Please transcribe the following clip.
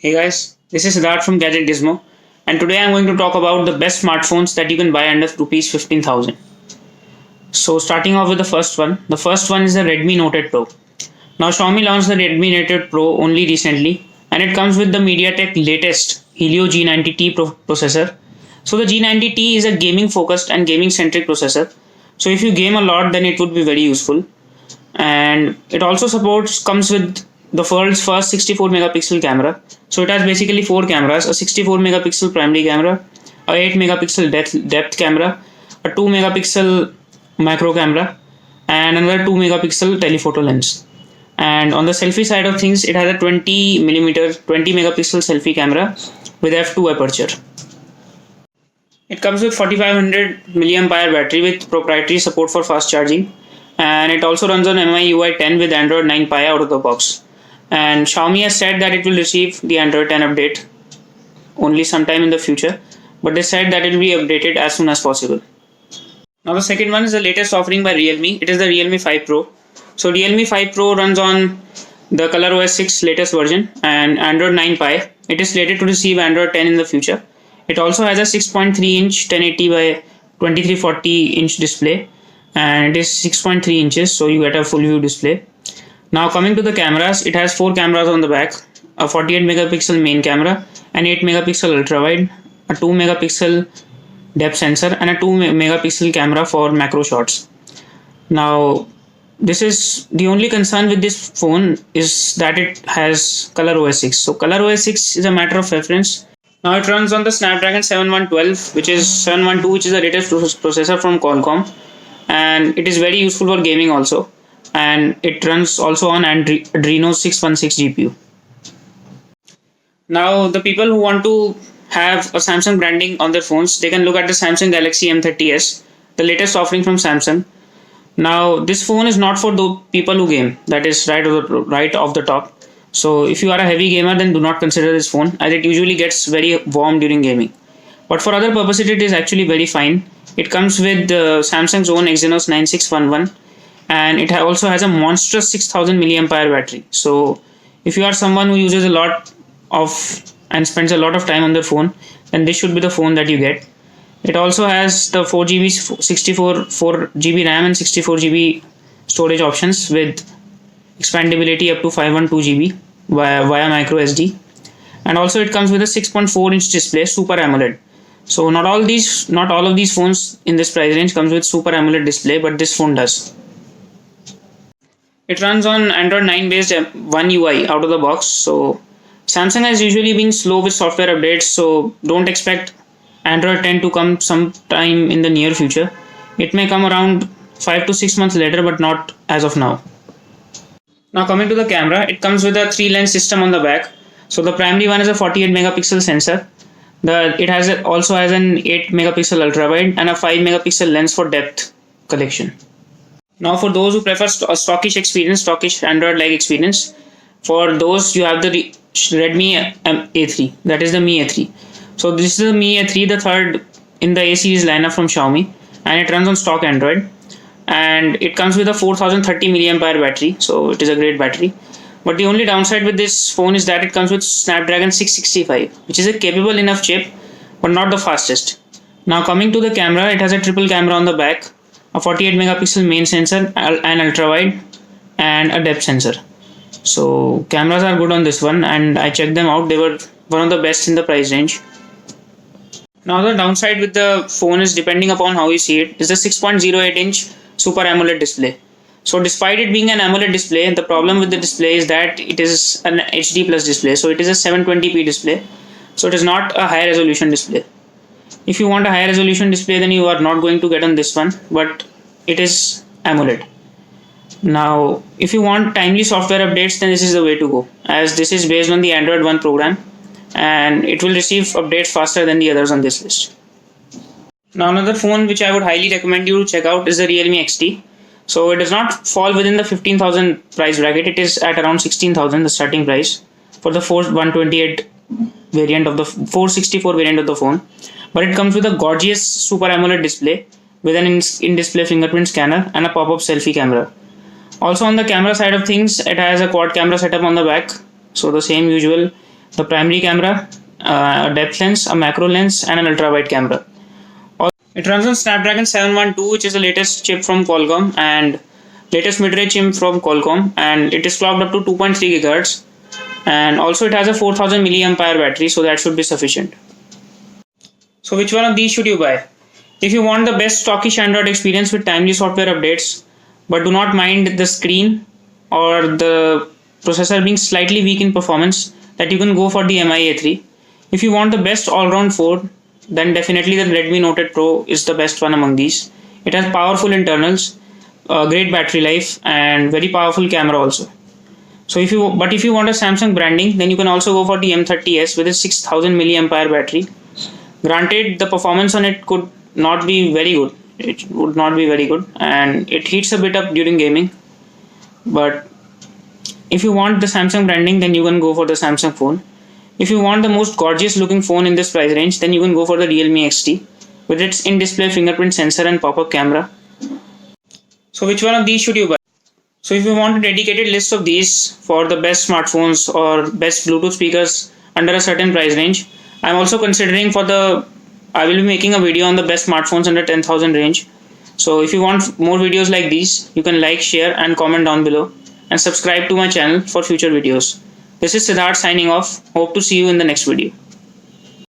Hey guys, this is Siddharth from Gadget Gizmo, and today I'm going to talk about the best smartphones that you can buy under rupees 15,000. So, starting off with the first one is the Redmi Note 8 Pro. Now, Xiaomi launched the Redmi Note 8 Pro only recently, and it comes with the MediaTek latest Helio G90T processor. So, the G90T is a gaming focused and gaming centric processor. So, if you game a lot, then it would be very useful. And it also comes with the world's first 64 megapixel camera. So it has basically four cameras: a 64 megapixel primary camera, a 8 megapixel depth camera, a 2 megapixel macro camera, and another 2 megapixel telephoto lens. And on the selfie side of things, it has a 20 megapixel selfie camera with f2 aperture. It comes with 4500 milliamp hour battery with proprietary support for fast charging, and it also runs on MIUI 10 with Android 9 Pie out of the box. And Xiaomi has said that it will receive the Android 10 update only sometime in the future, but they said that it will be updated as soon as possible. Now the second one is the latest offering by Realme. It is the Realme 5 Pro. So Realme 5 Pro runs on the ColorOS 6 latest version and Android 9 Pie. It is slated to receive Android 10 in the future. It also has a 6.3 inch 1080 by 2340 inch display, and it is 6.3 inches, so you get a full view display. Now coming to the cameras, it has four cameras on the back: a 48 megapixel main camera, an 8 megapixel ultra wide, a 2 megapixel depth sensor, and a 2 megapixel camera for macro shots. Now this is the only concern with this phone is that it has ColorOS 6. So ColorOS 6 is a matter of preference. Now it runs on the Snapdragon 7112, which is 712, which is the latest processor from Qualcomm, and it is very useful for gaming also. And it runs also on Adreno 616 GPU. Now the people who want to have a Samsung branding on their phones, they can look at the Samsung Galaxy M30s, the latest offering from Samsung. Now this phone is not for those people who game, that is right off the top. So if you are a heavy gamer, then do not consider this phone, as it usually gets very warm during gaming. But for other purposes, it is actually very fine. It comes with Samsung's own Exynos 9611, and it also has a monstrous 6000 milliamp hour battery. So if you are someone who uses a lot of and spends a lot of time on their phone, then this should be the phone that you get. It also has the 4GB 4GB RAM and 64GB storage options with expandability up to 512GB via micro SD. And also it comes with a 6.4 inch display, Super AMOLED. So not all of these phones in this price range comes with Super AMOLED display, but this phone does. It runs on Android 9 based One UI out of the box. So Samsung has usually been slow with software updates, so don't expect Android 10 to come sometime in the near future. It may come around 5 to 6 months later, but not as of now. Now coming to the camera, it comes with a 3-lens system on the back. So the primary one is a 48 megapixel sensor. It also has an 8 megapixel ultra wide and a 5 megapixel lens for depth collection. Now for those who prefer stockish Android-like experience, for those you have the Redmi A3, that is the Mi A3. So this is the Mi A3, the third in the A series lineup from Xiaomi, and it runs on stock Android, and it comes with a 4030 milliamp hour battery, so it is a great battery. But the only downside with this phone is that it comes with Snapdragon 665, which is a capable enough chip, but not the fastest. Now coming to the camera, it has a triple camera on the back, a 48 megapixel main sensor, an ultra wide, and a depth sensor. So cameras are good on this one, and I checked them out. They were one of the best in the price range. Now the downside with the phone is, depending upon how you see it, is the 6.08 inch Super AMOLED display. So despite it being an AMOLED display, the problem with the display is that it is an HD plus display. So it is a 720p display. So it is not a high resolution display. If you want a high resolution display, then you are not going to get on this one, but it is AMOLED. Now if you want timely software updates, then this is the way to go, as this is based on the Android 1 program, and it will receive updates faster than the others on this list. Now another phone which I would highly recommend you to check out is the Realme XT. So it does not fall within the 15,000 price bracket. It is at around 16,000, the starting price for the 128 variant of the 464 variant of the phone. But it comes with a gorgeous Super AMOLED display with an in-display fingerprint scanner and a pop-up selfie camera. Also on the camera side of things, it has a quad camera setup on the back. So the same usual the primary camera, a depth lens, a macro lens, and an ultra wide camera. It runs on Snapdragon 712, which is the latest chip from Qualcomm and latest mid-range chip from Qualcomm, and it is clocked up to 2.3 GHz. And also, it has a 4000 milliamp hour battery, so that should be sufficient. So, which one of these should you buy? If you want the best stockish Android experience with timely software updates, but do not mind the screen or the processor being slightly weak in performance, that you can go for the MI A3. If you want the best all-round phone, then definitely the Redmi Note 8 Pro is the best one among these. It has powerful internals, great battery life, and very powerful camera also. So if you want a Samsung branding, then you can also go for the M30s with a 6000 milliamp hour battery. Granted, the performance on it could not be very good. It would not be very good, and it heats a bit up during gaming. But if you want the Samsung branding, then you can go for the Samsung phone. If you want the most gorgeous looking phone in this price range, then you can go for the Realme XT with its in-display fingerprint sensor and pop-up camera. So which one of these should you buy? So if you want a dedicated list of these for the best smartphones or best Bluetooth speakers under a certain price range, I'm also considering I will be making a video on the best smartphones under 10,000 range. So if you want more videos like these, you can like, share and comment down below and subscribe to my channel for future videos. This is Siddharth signing off. Hope to see you in the next video.